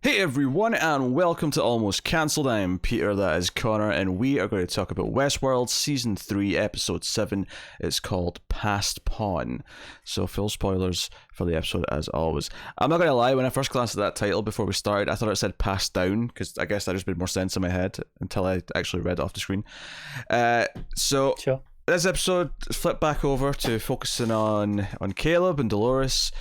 Hey everyone, and welcome to Almost Cancelled. I'm Peter, that is Connor, and we are going to talk about Westworld Season 3, Episode 7. It's called Past Pawn. So, full spoilers for the episode as always. I'm not going to lie, when I first glanced at that title before we started, I thought it said Passed Down, because I guess that just made more sense in my head until I actually read it off the screen. Sure. This episode flipped back over to focusing on Caleb and Dolores.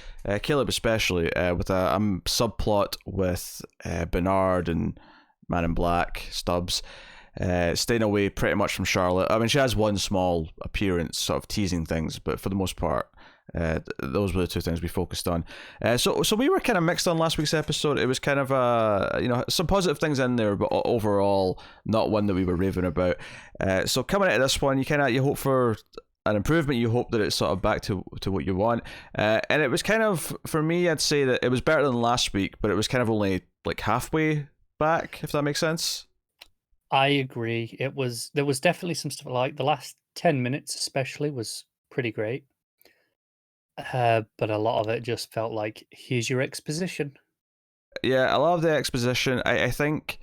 Caleb especially, with a subplot with Bernard and Man in Black, Stubbs, staying away pretty much from Charlotte. I mean, she has one small appearance, sort of teasing things, but for the most part, those were the two things we focused on. So we were kind of mixed on last week's episode. It was kind of some positive things in there, but overall not one that we were raving about. So coming into this one, you hope for an improvement. You hope that it's sort of back to what you want. And it was kind of, for me, I'd say that it was better than last week, but it was kind of only like halfway back, if that makes sense. I agree. There was definitely some stuff, like the last 10 minutes especially was pretty great. But a lot of it just felt like, here's your exposition. Yeah, I love the exposition. I think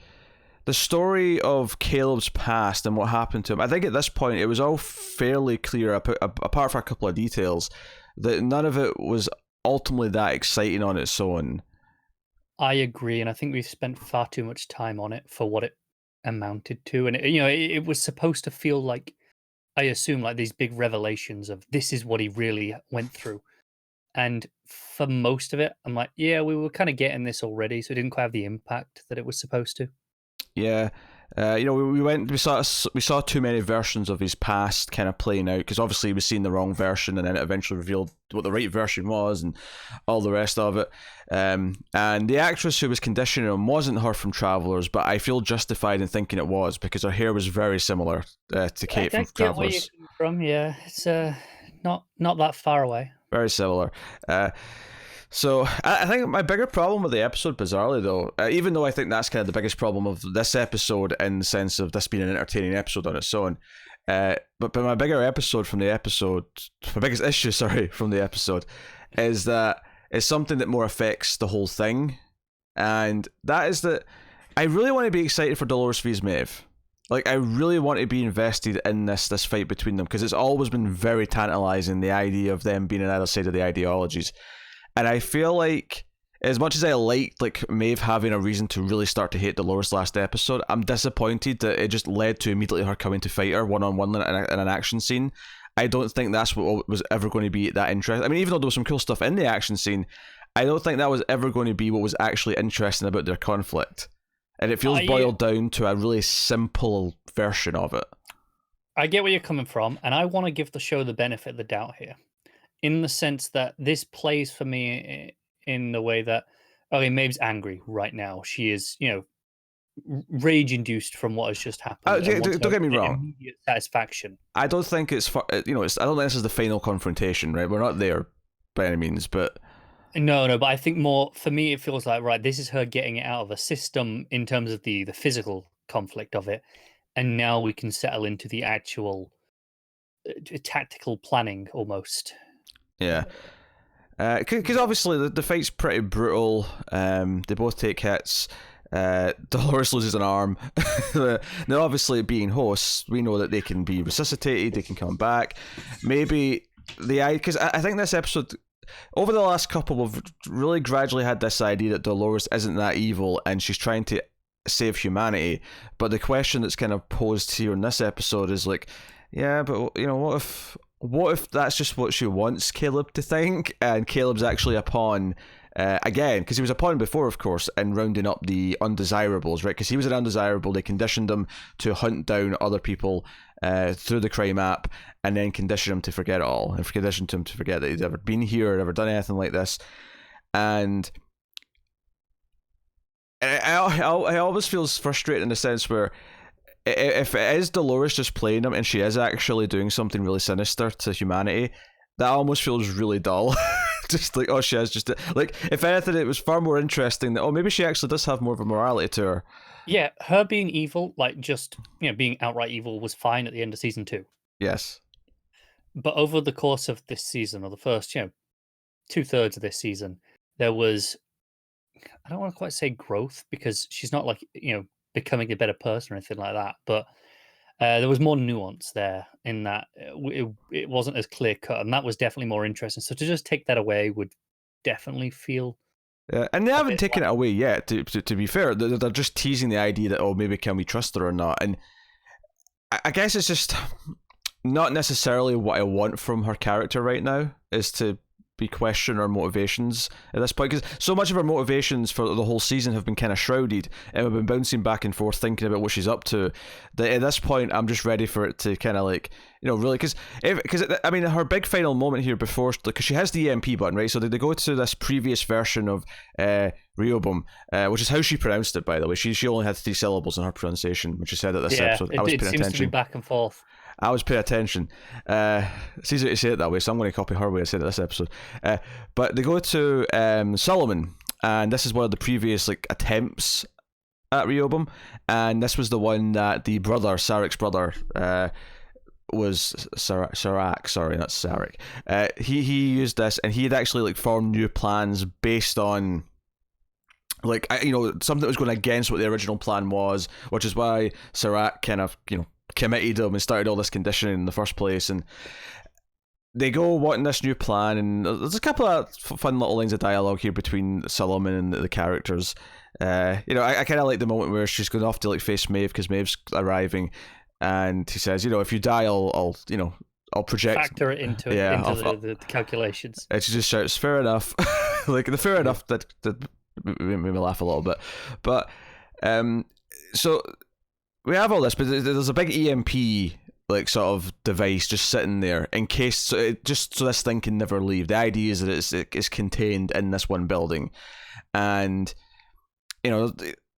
the story of Caleb's past and what happened to him, I think at this point it was all fairly clear, apart from a couple of details, that none of it was ultimately that exciting on its own. I agree, and I think we've spent far too much time on it for what it amounted to. And it was supposed to feel like, I assume, like these big revelations of this is what he really went through. And for most of it, I'm like, yeah, we were kind of getting this already, so it didn't quite have the impact that it was supposed to. Yeah, we saw too many versions of his past kind of playing out, because obviously he was seeing the wrong version, and then it eventually revealed what the right version was, and all the rest of it. And the actress who was conditioning him wasn't her from Travelers, but I feel justified in thinking it was, because her hair was very similar to Kate from Travelers. From, yeah, it's not that far away. Very similar. So I think my bigger problem with the episode, bizarrely though, even though I think that's kind of the biggest problem of this episode in the sense of this being an entertaining episode on its own, but my biggest issue, from the episode, is that it's something that more affects the whole thing, and that is that I really want to be excited for Dolores vs. Maeve. Like, I really want to be invested in this fight between them, because it's always been very tantalizing, the idea of them being on either side of the ideologies. And I feel like, as much as I liked like Maeve having a reason to really start to hate Dolores last episode, I'm disappointed that it just led to immediately her coming to fight her one-on-one in an action scene. I don't think that's what was ever going to be that interesting. I mean, even though there was some cool stuff in the action scene, I don't think that was ever going to be what was actually interesting about their conflict. And it feels boiled down to a really simple version of it. I get where you're coming from, and I want to give the show the benefit of the doubt here, in the sense that this plays for me in the way that, okay, Maeve's angry right now. She is, rage-induced from what has just happened. Don't get me wrong. Immediate satisfaction. I don't think it's I don't think this is the final confrontation, right? We're not there by any means, but No, but I think more, for me, it feels like, right, this is her getting it out of the system in terms of the physical conflict of it, and now we can settle into the actual tactical planning almost. Yeah. Because obviously the fight's pretty brutal. They both take hits. Dolores loses an arm. Now, obviously, being hosts, we know that they can be resuscitated, they can come back. Maybe because I think this episode, over the last couple, we've really gradually had this idea that Dolores isn't that evil and she's trying to save humanity. But the question that's kind of posed here in this episode is like, yeah, but what if that's just what she wants Caleb to think, and Caleb's actually a pawn again, because he was a pawn before, of course, in rounding up the undesirables, right? Because he was an undesirable. They conditioned him to hunt down other people through the crime app, and then condition him to forget it all, and conditioned him to forget that he's ever been here or ever done anything like this. And I always feel frustrated in the sense where, if it is Dolores just playing him and she is actually doing something really sinister to humanity, that almost feels really dull. Just like, oh, she is just like, if anything, it was far more interesting that, oh, maybe she actually does have more of a morality to her. Yeah, her being evil, like just being outright evil, was fine at the end of season 2. Yes. But over the course of this season, or the first 2/3 of this season, there was I don't want to quite say growth because she's not like, becoming a better person or anything like that. But there was more nuance there in that it wasn't as clear cut, and that was definitely more interesting. So to just take that away would definitely feel Yeah, and they a haven't bit taken like, it away yet. To be fair, they're just teasing the idea that, oh, maybe can we trust her or not. And I guess it's just not necessarily what I want from her character right now, is to be questioning her motivations at this point, because so much of her motivations for the whole season have been kind of shrouded, and we've been bouncing back and forth thinking about what she's up to, that at this point I'm just ready for it to kind of like, really, because I mean, her big final moment here before, because she has the EMP button, right? So they go to this previous version of Rehoboam, which is how she pronounced it, by the way. She only had 3 syllables in her pronunciation when she said it this episode. I was it paying seems attention. to be back and forth. I was paying attention. It's easy to say it that way, so I'm going to copy her way of saying it this episode. But they go to Solomon, and this is one of the previous attempts at Rehoboam, and this was the one that the brother, Sarek's brother, was Sarak. Sorry, not Sarek. He used this, and he had actually formed new plans based on something that was going against what the original plan was, which is why Sarak kind of committed him and started all this conditioning in the first place. And they go wanting this new plan, and there's a couple of fun little lines of dialogue here between Solomon and the characters. I kind of like the moment where she's going off to face Maeve because Maeve's arriving, and he says, if you die, I'll project, factor it into the calculations. And she just shouts, "Fair enough!" The fair enough that made me laugh a little bit, but so we have all this, but there's a big EMP sort of device just sitting there in case, so this thing can never leave. The idea is that it's contained in this one building, and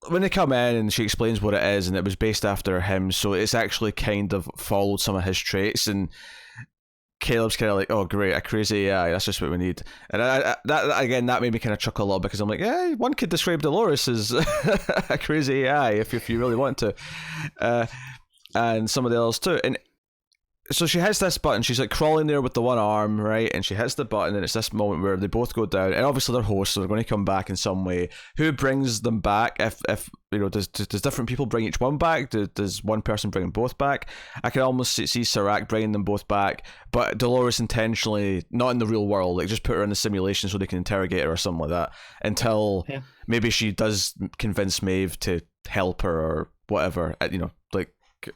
when they come in and she explains what it is, and it was based after him, so it's actually kind of followed some of his traits, and Caleb's kind of like, oh great, a crazy AI, that's just what we need. And that made me kind of chuckle a little bit, because I'm like, yeah, one could describe Dolores as a crazy AI if you really want to, and some of the others too. And so she hits this button, she's crawling there with the one arm, right, and she hits the button, and it's this moment where they both go down, and obviously they're hosts, so they're going to come back in some way. Who brings them back? If does different people bring each one back? Does one person bring them both back? I can almost see Sarak bringing them both back, but Dolores intentionally, not in the real world, just put her in the simulation so they can interrogate her or something like that, until maybe she does convince Maeve to help her or whatever,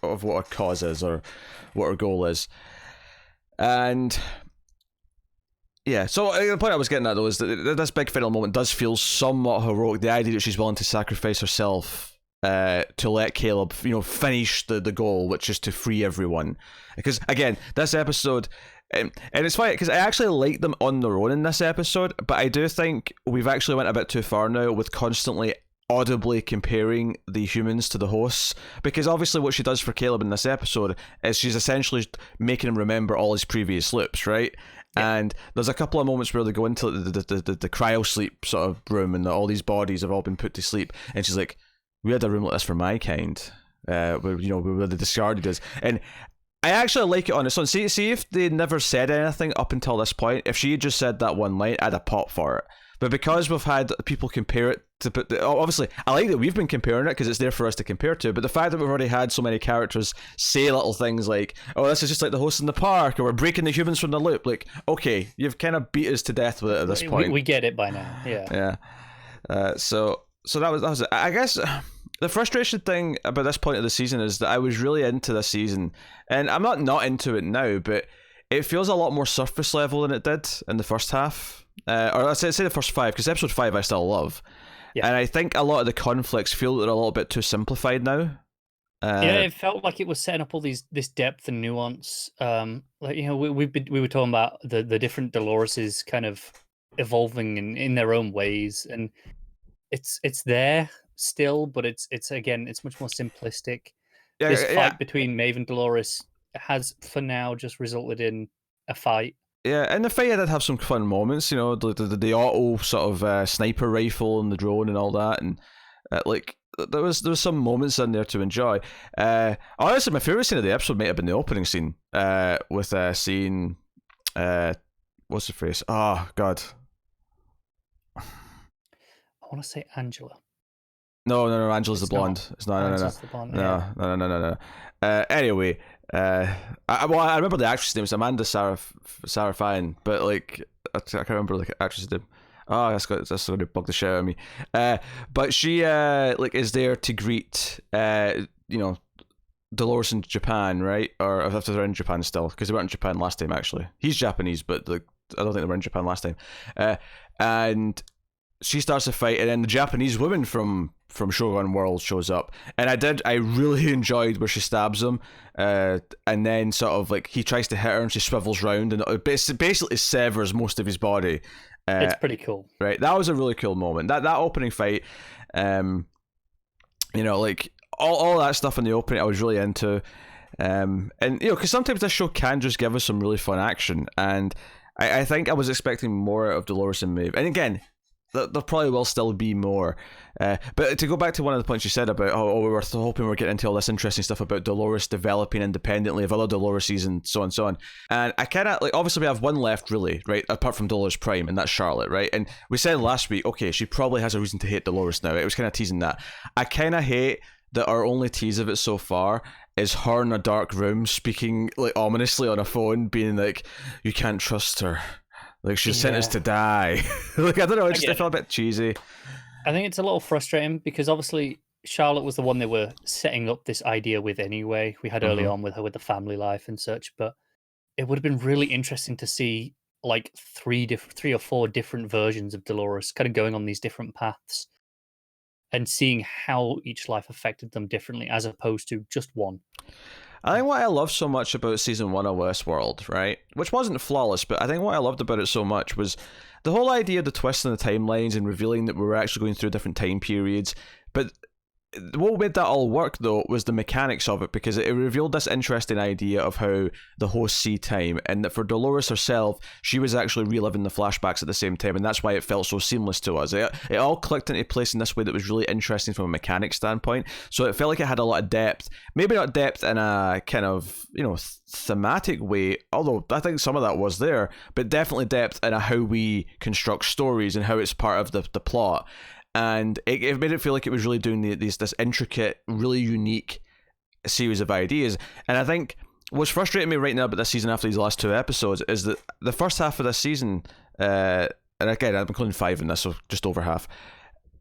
of what her cause is or what her goal is. And yeah, so the point I was getting at though is that this big final moment does feel somewhat heroic. The idea that she's willing to sacrifice herself to let Caleb finish the goal, which is to free everyone. Because again, this episode, and it's funny because I actually like them on their own in this episode, but I do think we've actually went a bit too far now with constantly audibly comparing the humans to the hosts, because obviously what she does for Caleb in this episode is she's essentially making him remember all his previous loops, right? Yeah. And there's a couple of moments where they go into the cryo sleep sort of room, and all these bodies have all been put to sleep, and she's like, we had a room like this for my kind, where the discarded is. And I actually like it on its own. See if they never said anything up until this point, if she had just said that one line, I'd have popped for it. But because we've had people compare it to, obviously, I like that we've been comparing it because it's there for us to compare to, but the fact that we've already had so many characters say little things like, oh, this is just like the host in the park, or we're breaking the humans from the loop, okay, you've kind of beat us to death with it at this point. We get it by now, yeah. Yeah. So that was it. I guess the frustration thing about this point of the season is that I was really into this season, and I'm not into it now, but it feels a lot more surface level than it did in the first half. Or I'd say the first 5, because episode 5 I still love. Yeah. And I think a lot of the conflicts feel that they're a little bit too simplified now. It felt like it was setting up all this depth and nuance. We were talking about the different Doloreses kind of evolving in their own ways, and it's there still, but it's much more simplistic. This fight between Maeve and Dolores has for now just resulted in a fight. Yeah, and the fight did have some fun moments, the auto sort of sniper rifle and the drone and all that, and there was some moments in there to enjoy. Honestly, my favourite scene of the episode might have been the opening scene, with seeing, what's the phrase? Oh God. want to say Angela. No. Angela's the It's not. blonde. It's not. Angela's the blonde. Yeah. No. Anyway, I remember the actress' name. It's Amanda Sarafyan, but like I can't remember the actress' name. Oh, that's going to bug the shit out of me. But she like is there to greet Dolores in Japan, right? Or if they're in Japan still, because they weren't in Japan last time. Actually, he's Japanese, but like I don't think they were in Japan last time. And she starts a fight, and then the Japanese woman from Shogun World shows up, and I really enjoyed where she stabs him, and then sort of like he tries to hit her, and she swivels round, and it basically severs most of his body. It's pretty cool, right? That was a really cool moment. That opening fight, like all that stuff in the opening, I was really into, and because sometimes this show can just give us some really fun action, and I think I was expecting more of Dolores and Maeve, and again, there probably will still be more. But to go back to one of the points you said about, we were hoping we were getting into all this interesting stuff about Dolores developing independently of other Doloreses and so on. And I kind of, like, obviously we have one left, really, right? Apart from Dolores Prime, and that's Charlotte, right? And we said last week, okay, she probably has a reason to hate Dolores now. It was kind of teasing that. I kind of hate that our only tease of it so far is her in a dark room speaking, like, ominously on a phone, being like, you can't trust her. Like, she's sentenced to die. Like, I don't know, I felt a bit cheesy. I think it's a little frustrating because obviously Charlotte was the one they were setting up this idea with anyway. We had early on with her with the family life and such, but it would have been really interesting to see like three or four different versions of Dolores kind of going on these different paths and seeing how each life affected them differently as opposed to just one. I think what I love so much about season 1 of Westworld, right, which wasn't flawless, but I think what I loved about it so much was the whole idea of the twist in the timelines and revealing that we were actually going through different time periods. But what made that all work, though, was the mechanics of it, because it revealed this interesting idea of how the hosts see time, and that for Dolores herself, she was actually reliving the flashbacks at the same time, and that's why it felt so seamless to us. It all clicked into place in this way that was really interesting from a mechanic standpoint, so it felt like it had a lot of depth. Maybe not depth in a kind of, thematic way, although I think some of that was there, but definitely depth in how we construct stories and how it's part of the plot. And it made it feel like it was really doing this intricate, really unique series of ideas. And I think what's frustrating me right now about this season after these last 2 episodes is that the first half of this season, and again, I'm including 5 in this, so just over half,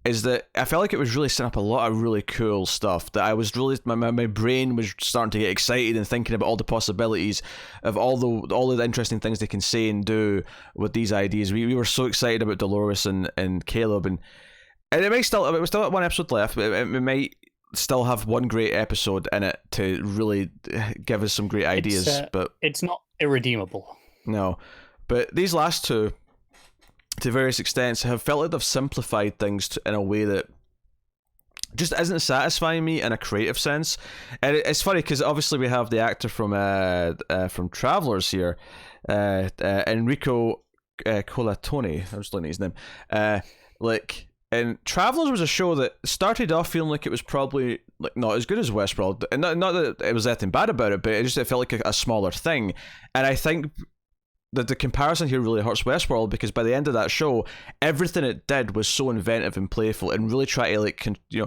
is that I felt like it was really setting up a lot of really cool stuff that I was really, my brain was starting to get excited and thinking about all the possibilities of all the interesting things they can say and do with these ideas. We were so excited about Dolores and Caleb, and we still have 1 episode left, but it might still have one great episode in it to really give us some great ideas. But it's not irredeemable. No. But these last 2, to various extents, have felt like they've simplified things in a way that just isn't satisfying me in a creative sense. And it's funny because obviously we have the actor from Travelers here, Enrico Colatoni. I'm just looking at his name. And Travelers was a show that started off feeling like it was probably like not as good as Westworld, and not that it was anything bad about it, but it felt like a smaller thing. And I think that the comparison here really hurts Westworld, because by the end of that show, everything it did was so inventive and playful, and really try to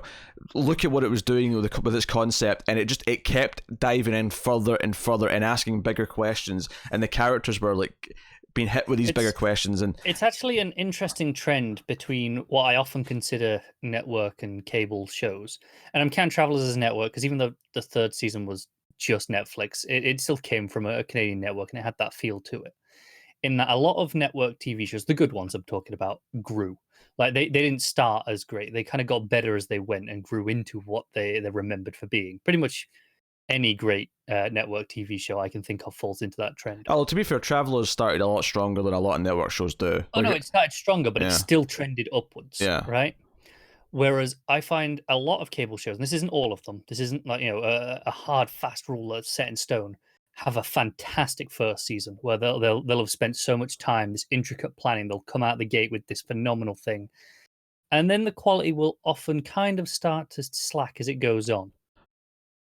look at what it was doing with its concept, and it kept diving in further and further and asking bigger questions, and the characters were like being hit with these bigger questions. And it's actually an interesting trend between what I often consider network and cable shows, and I'm counting Travelers as a network because even though the 3rd season was just Netflix, it still came from a Canadian network, and it had that feel to it. In that a lot of network TV shows, the good ones I'm talking about, grew. Like they didn't start as great. They kind of got better as they went and grew into what they're remembered for being. Pretty much any great network TV show I can think of falls into that trend. Oh, to be fair, Travelers started a lot stronger than a lot of network shows do. Oh, no, it started stronger, but it still trended upwards, right? Whereas I find a lot of cable shows, and this isn't all of them, this isn't like, a hard, fast rule that's set in stone, have a fantastic first season where they'll have spent so much time, this intricate planning, they'll come out the gate with this phenomenal thing. And then the quality will often kind of start to slack as it goes on.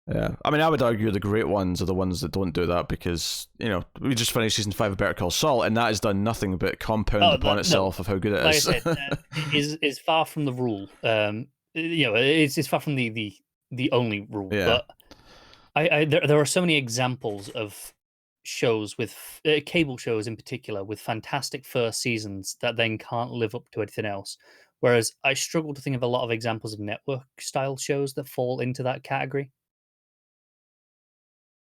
Yeah, I mean, I would argue the great ones are the ones that don't do that because we just finished season 5 of Better Call Saul, and that has done nothing but compound upon itself of how good it like is. I said, is far from the rule. It's far from the only rule. Yeah. But there are so many examples of shows with cable shows in particular with fantastic first seasons that then can't live up to anything else. Whereas I struggle to think of a lot of examples of network style shows that fall into that category.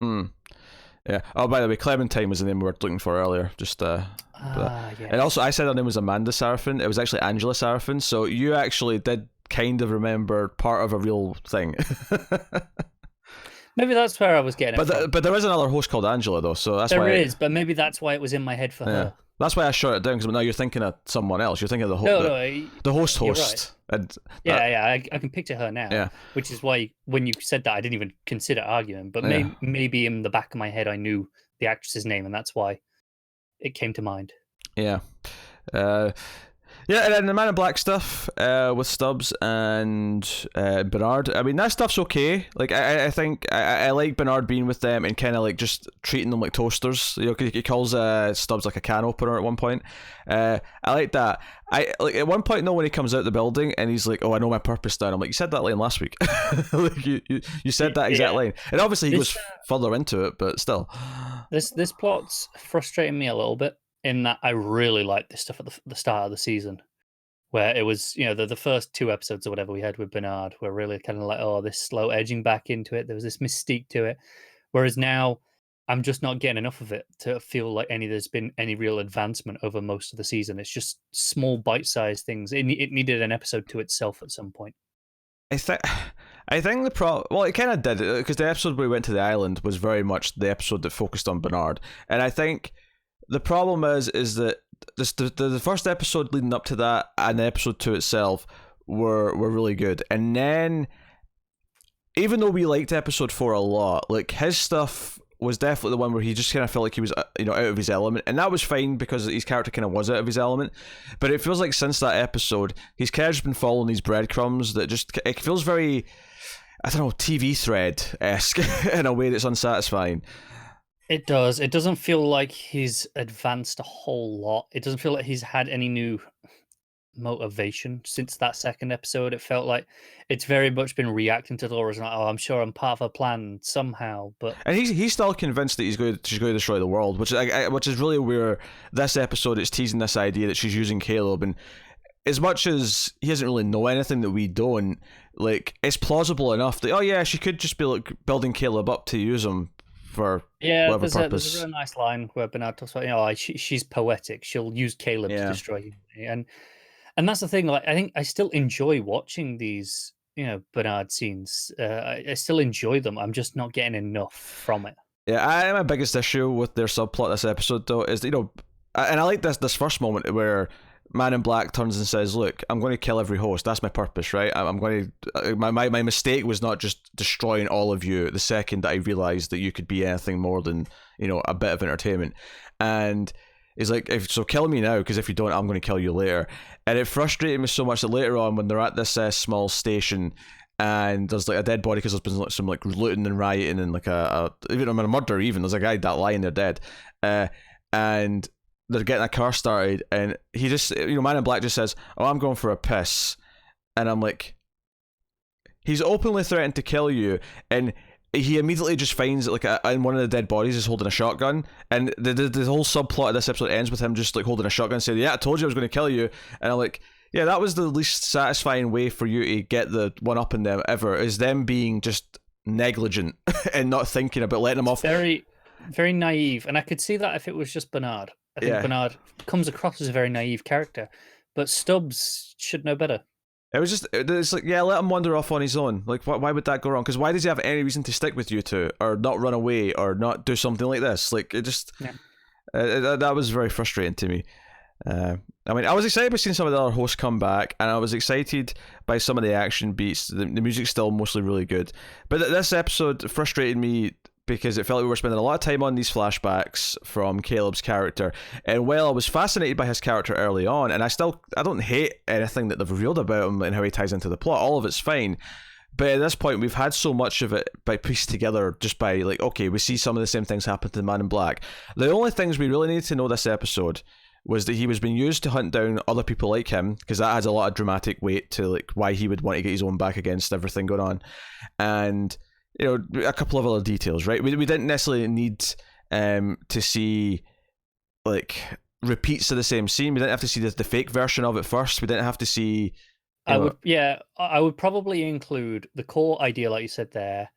Yeah. Oh, by the way, Clementine was the name we were looking for earlier. Just Yes. And also, I said her name was Amanda Sarafin. It was actually Angela Sarafin. So you actually did kind of remember part of a real thing. Maybe that's where I was getting it from. But there is another host called Angela though, so that's There why is, but maybe that's why it was in my head for her. That's why I shut it down, because now you're thinking of someone else. You're thinking of the host. Right. And I can picture her now. Yeah. Which is why when you said that, I didn't even consider arguing. But maybe in the back of my head, I knew the actress's name, and that's why it came to mind. Yeah. Yeah, and then the Man in Black stuff with Stubbs and Bernard. I mean, that stuff's okay. Like, I think I like Bernard being with them and kind of like just treating them like toasters. He calls Stubbs like a can opener at one point. I like that. I like at one point, when he comes out the building and he's like, "Oh, I know my purpose now." I'm like, "You said that line last week." Like you said that exact line, and obviously he goes further into it, but still. This plot's frustrating me a little bit. In that I really liked this stuff at the start of the season, where it was, the first 2 episodes or whatever we had with Bernard were really kind of like, oh, this slow edging back into it. There was this mystique to it. Whereas now I'm just not getting enough of it to feel like there's been any real advancement over most of the season. It's just small bite-sized things. It needed an episode to itself at some point. I think it kind of did, because the episode where we went to the island was very much the episode that focused on Bernard, and I think the problem is that the first episode leading up to that and the episode 2 itself were really good, and then even though we liked episode 4 a lot, like his stuff was definitely the one where he just kind of felt like he was out of his element, and that was fine because his character kind of was out of his element. But it feels like since that episode he's kind of just been following these breadcrumbs that just, it feels very, I don't know, TV thread-esque in a way that's unsatisfying. It does. It doesn't feel like he's advanced a whole lot. It doesn't feel like he's had any new motivation since that second episode. It felt like it's very much been reacting to Dolores and like, oh, I'm sure I'm part of a plan somehow. And he's still convinced that she's going to destroy the world, which is really where this episode is teasing this idea that she's using Caleb. And as much as he doesn't really know anything that we don't, like, it's plausible enough that, oh yeah, she could just be like building Caleb up to use him for whatever purpose. There's a really nice line where Bernard talks about, she's poetic. She'll use Caleb to destroy him. And that's the thing. Like, I think I still enjoy watching these, Bernard scenes. I still enjoy them. I'm just not getting enough from it. Yeah, my biggest issue with their subplot this episode, though, is and I like this first moment where Man in Black turns and says, "Look, I'm going to kill every host. That's my purpose, right? I'm going to. My mistake was not just destroying all of you. The second that I realized that you could be anything more than a bit of entertainment." And he's like, "So kill me now, because if you don't, I'm going to kill you later." And it frustrated me so much that later on, when they're at this small station, and there's like a dead body because there's been some like looting and rioting and like a murder. Even there's a guy that lying there dead, and they're getting a car started, and he just, Man in Black just says, "Oh, I'm going for a piss," and I'm like, he's openly threatened to kill you, and he immediately just finds like in one of the dead bodies is holding a shotgun, and the whole subplot of this episode ends with him just like holding a shotgun, saying, "Yeah, I told you I was going to kill you," and I'm like, yeah, that was the least satisfying way for you to get the one up in them ever, is them being just negligent and not thinking about letting them off. Very, very naive, and I could see that if it was just Bernard. I think Bernard comes across as a very naive character, but Stubbs should know better. It's like, yeah, let him wander off on his own. Like, why would that go wrong? Because why does he have any reason to stick with you two, or not run away, or not do something like this? Like, it just, that was very frustrating to me. I mean, I was excited by seeing some of the other hosts come back, and I was excited by some of the action beats. The music's still mostly really good, but this episode frustrated me because it felt like we were spending a lot of time on these flashbacks from Caleb's character. And while I was fascinated by his character early on, and I don't hate anything that they've revealed about him and how he ties into the plot, all of it's fine, But at this point, we've had so much of it by pieced together just by like, okay, we see some of the same things happen to the Man in Black. The only things we really need to know this episode was that he was being used to hunt down other people like him, because that adds a lot of dramatic weight to like why he would want to get his own back against everything going on, and a couple of other details, right? We didn't necessarily need to see like repeats of the same scene. We didn't have to see the fake version of it first. We didn't have to see. I would probably include the core idea, like you said there.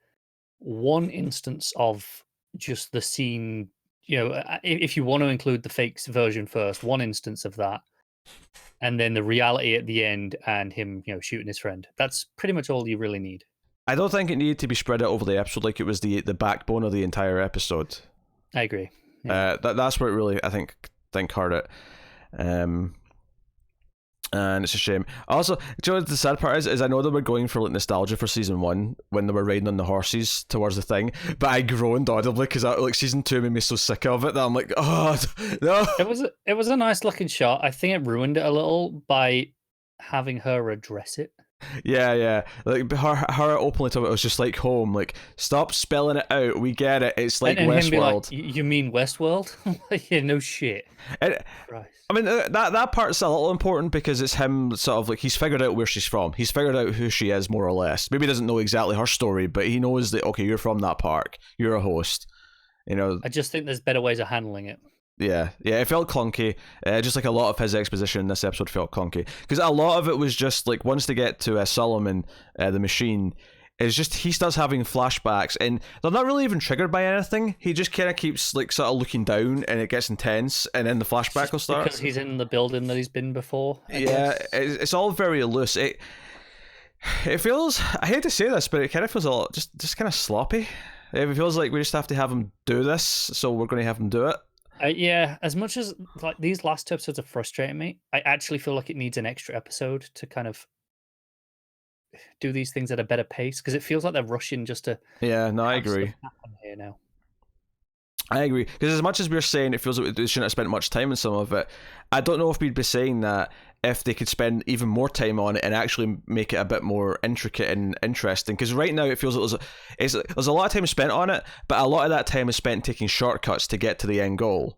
One instance of just the scene. If you want to include the fakes version first, one instance of that, and then the reality at the end and him, shooting his friend. That's pretty much all you really need. I don't think it needed to be spread out over the episode like it was the backbone of the entire episode. I agree. Yeah. That's where it really, I think hurt it. And it's a shame. Also, do you know what the sad part is I know they were going for like nostalgia for season 1 when they were riding on the horses towards the thing, but I groaned audibly because like season 2 made me so sick of it that I'm like, oh no. It was a nice looking shot. I think it ruined it a little by having her address it. Yeah. Like her openly told it was just like home. Like, stop spelling it out. We get it. It's like Westworld. Like, you mean Westworld? Yeah, no shit. I mean, that part's a little important because it's him sort of like he's figured out where she's from. He's figured out who she is more or less. Maybe he doesn't know exactly her story, but he knows that, okay, you're from that park. You're a host. I just think there's better ways of handling it. Yeah, it felt clunky. Just like a lot of his exposition in this episode felt clunky. Because a lot of it was just like, once they get to Solomon, the machine, it's just he starts having flashbacks, and they're not really even triggered by anything. He just kind of keeps like sort of looking down, and it gets intense, and then the flashback will start. Because he's in the building that he's been before. It's all very loose. It feels, I hate to say this, but it kind of feels a lot just kind of sloppy. It feels like we just have to have him do this, so we're going to have him do it. Yeah, as much as like these last 2 episodes are frustrating me, I actually feel like it needs an extra episode to kind of do these things at a better pace, because it feels like they're rushing just to. Yeah, no, I agree. Here now. I agree, because as much as we're saying it feels like they shouldn't have spent much time on some of it, I don't know if we'd be saying that if they could spend even more time on it and actually make it a bit more intricate and interesting. Because right now it feels like there's a lot of time spent on it, but a lot of that time is spent taking shortcuts to get to the end goal.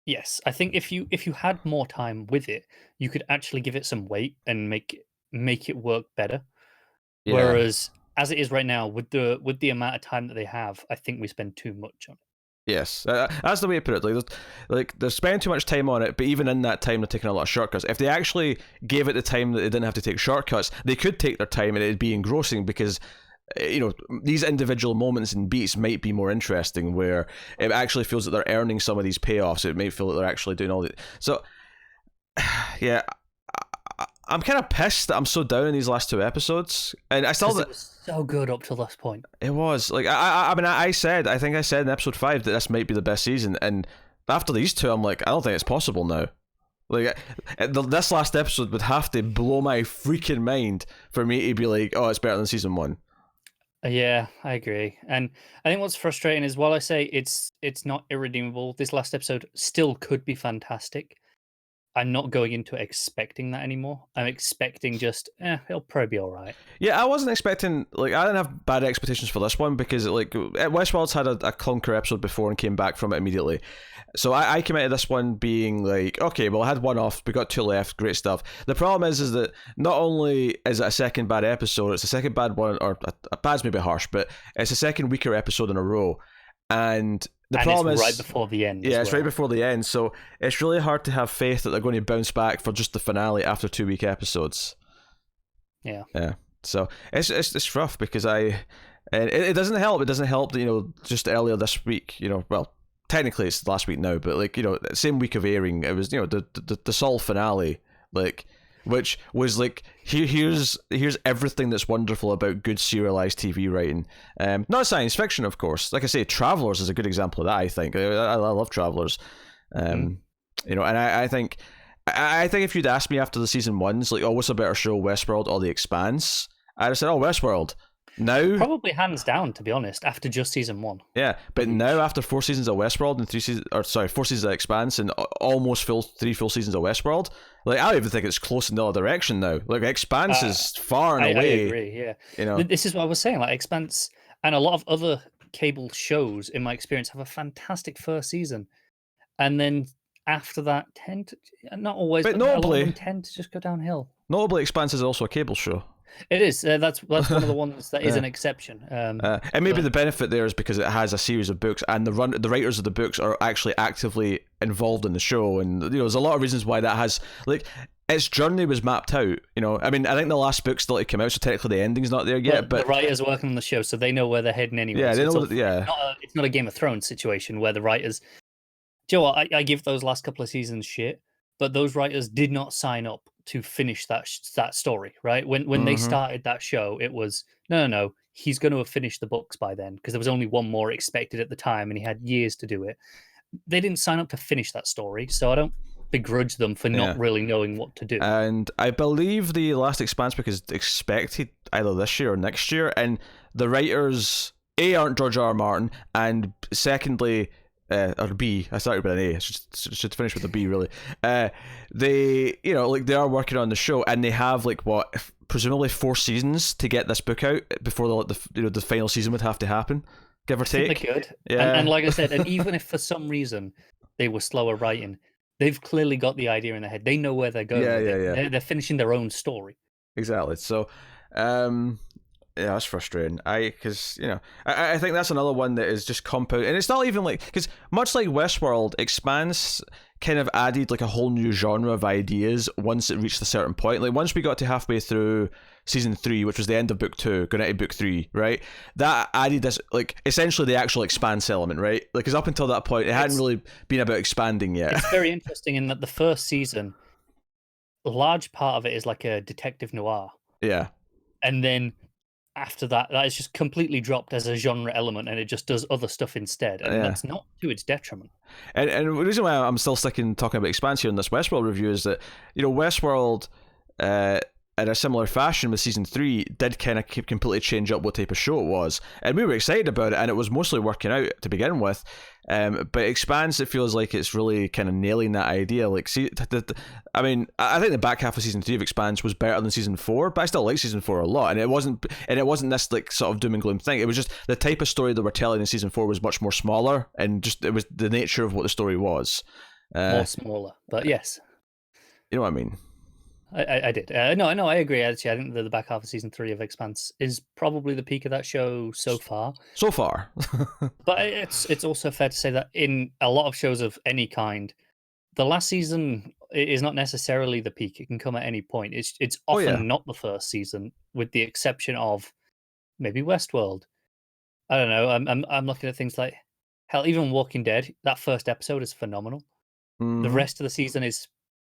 Yes, I think if you had more time with it, you could actually give it some weight and make it work better. Yeah. Whereas as it is right now, with the amount of time that they have, I think we spend too much on it. Yes, that's the way to put it. Like they're spending too much time on it, but even in that time, they're taking a lot of shortcuts. If they actually gave it the time that they didn't have to take shortcuts, they could take their time and it'd be engrossing, because these individual moments and beats might be more interesting, where it actually feels that they're earning some of these payoffs. It may feel that they're actually doing all that. So, yeah. I'm kind of pissed that I'm so down in these last 2 episodes, and I still. It was so good up to this point. It was like I think I said in episode 5 that this might be the best season, and after these 2, I'm like, I don't think it's possible now. Like this last episode would have to blow my freaking mind for me to be like, oh, it's better than season 1. Yeah, I agree, and I think what's frustrating is, while I say it's not irredeemable, this last episode still could be fantastic. I'm not going into it expecting that anymore. I'm expecting just, it'll probably be all right. Yeah, I wasn't expecting, like, I didn't have bad expectations for this one, because, like, Westworld's had a clunker episode before and came back from it immediately. So I came out of this one being like, okay, well, I had 1 off, we got 2 left, great stuff. The problem is that not only is it a second bad episode, it's a second bad one, or bad's maybe harsh, but it's a second weaker episode in a row. And the problem is right before the end. Yeah, it's right before the end, so it's really hard to have faith that they're going to bounce back for just the finale after 2 weak episodes. Yeah. So it's rough, because it doesn't help. It doesn't help that just earlier this week, well, technically it's last week now, but like same week of airing, it was the Saul finale, like, which was like, here's everything that's wonderful about good serialized TV writing. Not science fiction, of course. Like I say, Travelers is a good example of that. I think I love Travelers. And I think if you'd asked me after the season 1s, like, oh, what's a better show, Westworld or The Expanse? I'd have said, oh, Westworld. Now, probably hands down, to be honest, after just season 1. Yeah, but now after 4 seasons of Westworld and 4 seasons of Expanse and almost 3 full seasons of Westworld, Like, I don't even think it's close in the other direction now. Like, Expanse is far and I away. agree. Yeah, You know, this is what I was saying. Like Expanse and a lot of other cable shows, in my experience, have a fantastic first season, and then after that, tend to, not always, but but a lot of notably, them tend to just go downhill. Expanse is also a cable show. It is. That's one of the ones that is an exception. And maybe the benefit there is because it has a series of books, and the writers of the books are actually actively involved in the show, and there's a lot of reasons why that has, like, its journey was mapped out. I mean, I think the last book still to come out, so technically the ending's not there yet. But the writers working on the show, so they know where they're heading anyway. Yeah, so they know. it's not a Game of Thrones situation where the writers. Do you know what? I give those last couple of seasons shit, but those writers did not sign up to finish that story. Right when they started that show, it was no. He's going to have finished the books by then because there was only one more expected at the time, and he had years to do it. They didn't sign up to finish that story, so I don't begrudge them for not really knowing what to do. And I believe the last Expanse book is expected either this year or next year, and the writers aren't George R. R. Martin, and secondly, or B, I started with an A. I should finish with a B, really. They, they are working on the show, and they have presumably 4 seasons to get this book out before the final season would have to happen, give or take. They could, yeah. And like I said, and even if for some reason they were slower writing, they've clearly got the idea in their head. They know where they're going. Yeah. They're finishing their own story. Exactly. So, yeah, that's frustrating. Because I think that's another one that is just compound, and it's not even because much like Westworld, Expanse kind of added a whole new genre of ideas once it reached a certain point. Like once we got to halfway through season 3, which was the end of book 2, going into book 3, right? That added this essentially the actual Expanse element, right? Because up until that point, it hadn't really been about expanding yet. It's very interesting in that the first season, a large part of it is like a detective noir. Yeah, and then after that is just completely dropped as a genre element, and it just does other stuff instead, and that's not to its detriment. And the reason why I'm still talking about Expanse here in this Westworld review is that Westworld, in a similar fashion with season 3, did kind of completely change up what type of show it was, and we were excited about it, and it was mostly working out to begin with. But Expanse, it feels like it's really kind of nailing that idea. I mean, I think the back half of season 3 of Expanse was better than season 4, but I still like season 4 a lot. And it wasn't this sort of doom and gloom thing. It was just the type of story that we're telling in season 4 was much more smaller, and just it was the nature of what the story was. More smaller, but yes, you know what I mean. I did. No, I agree. Actually, I think the back half of season 3 of Expanse is probably the peak of that show so far. But it's also fair to say that in a lot of shows of any kind, the last season is not necessarily the peak. It can come at any point. It's often not the first season, with the exception of maybe Westworld. I don't know. I'm looking at things like hell, even Walking Dead. That first episode is phenomenal. Mm-hmm. The rest of the season is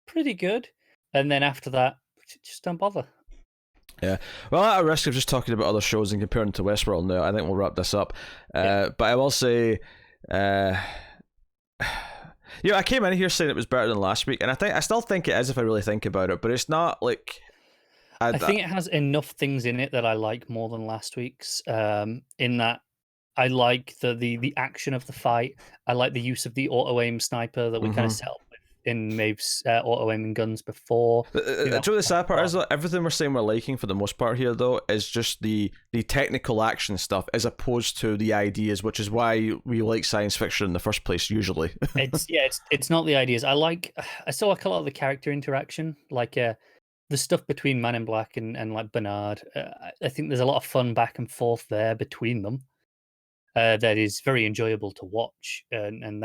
pretty good. And then after that, just don't bother. Yeah. Well, at risk of just talking about other shows and comparing to Westworld now, I think we'll wrap this up. But I will say, I came in here saying it was better than last week, and I still think it is if I really think about it, but it's not like... I think it has enough things in it that I like more than last week's, in that I like the action of the fight. I like the use of the auto-aim sniper that we kind of set up in Maeve's auto-aiming guns before. The sad part is that everything we're saying we're liking for the most part here, though, is just the technical action stuff as opposed to the ideas, which is why we like science fiction in the first place, usually. It's not the ideas. I still like a lot of the character interaction, like the stuff between Man in Black and like Bernard. I think there's a lot of fun back and forth there between them that is very enjoyable to watch, and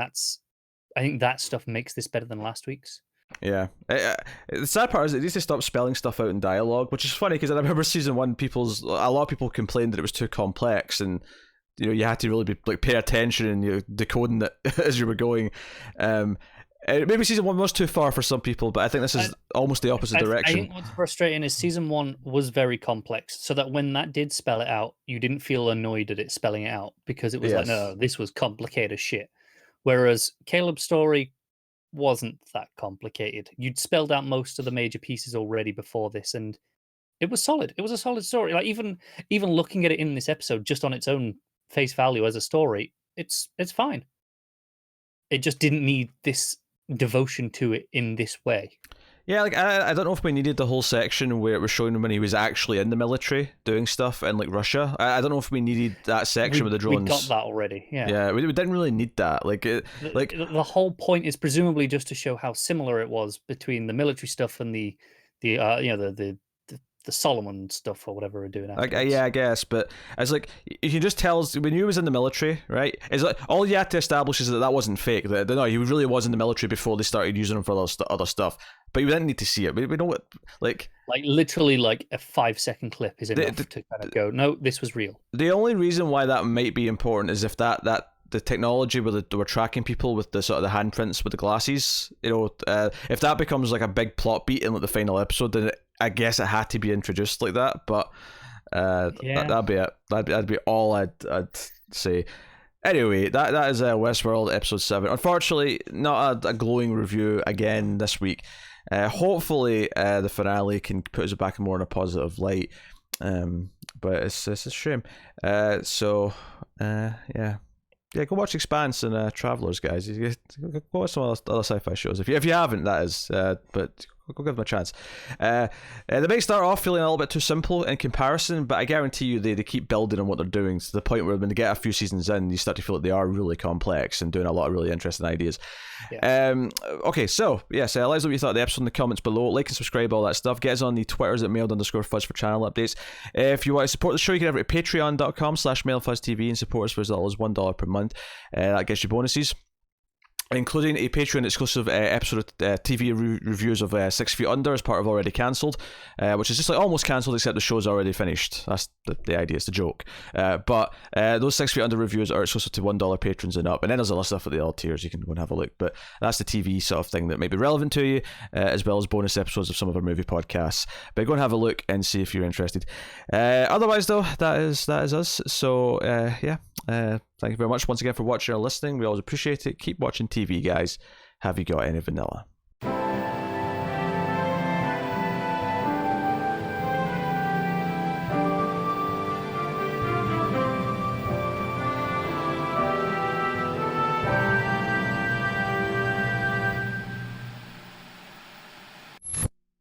I think that stuff makes this better than last week's. Yeah. The sad part is it needs to stop spelling stuff out in dialogue, which is funny because I remember season 1, a lot of people complained that it was too complex, and you had to really be pay attention and decoding it as you were going. Maybe season 1 was too far for some people, but I think this is almost the opposite direction. I think what's frustrating is season 1 was very complex, so that when that did spell it out, you didn't feel annoyed at it spelling it out because it was like, no, this was complicated shit. Whereas Caleb's story wasn't that complicated. You'd spelled out most of the major pieces already before this, and it was solid. It was a solid story. Like even looking at it in this episode, just on its own face value as a story, it's fine. It just didn't need this devotion to it in this way. Yeah, like I don't know if we needed the whole section where it was showing him when he was actually in the military doing stuff in like Russia. I don't know if we needed that section with the drones. We got that already. Yeah. We didn't really need that. Like The whole point is presumably just to show how similar it was between the military stuff and the Solomon stuff or whatever we're doing. Yeah, I guess, but it's like you can just tell when he was in the military, right? It's like all you had to establish is that wasn't fake. That no, he really was in the military before they started using him for other stuff. But you didn't need to see it. We know what like literally like a 5-second clip is enough to kind of go, no, this was real. The only reason why that might be important is if that the technology where they were tracking people with the sort of the handprints with the glasses, if that becomes like a big plot beat in like the final episode, then I guess it had to be introduced like that. But that'd be it. That'd be all I'd say. Anyway, that is Westworld episode 7. Unfortunately, not a glowing review again this week. Hopefully, the finale can put us back more in a positive light. But it's a shame. So go watch Expanse and Travelers, guys. Go watch some other sci-fi shows if you haven't. That is, but go give them a chance. They may start off feeling a little bit too simple in comparison, but I guarantee you they keep building on what they're doing to the point where when they get a few seasons in, you start to feel like they are really complex and doing a lot of really interesting ideas. Yeah. Okay, so yes, let us know what you thought of the episode in the comments below. Like and subscribe, all that stuff. Get us on the Twitters at mailed_fuzz for channel updates. If you want to support the show, you can over to patreon.com/mailedfuzztv and support us for as little as $1 per month. That gets you bonuses, including a Patreon exclusive episode of TV reviews of 6 Feet Under as part of Already Cancelled, which is just like almost cancelled except the show's already finished. That's the idea, it's the joke. But those 6 Feet Under reviews are exclusive to $1 patrons and up, and then there's a lot of stuff at the other tiers you can go and have a look. But that's the TV sort of thing that may be relevant to you, as well as bonus episodes of some of our movie podcasts. But go and have a look and see if you're interested. Otherwise though, that is us. So thank you very much once again for watching or listening. We always appreciate it. Keep watching TV, guys. Have you got any vanilla?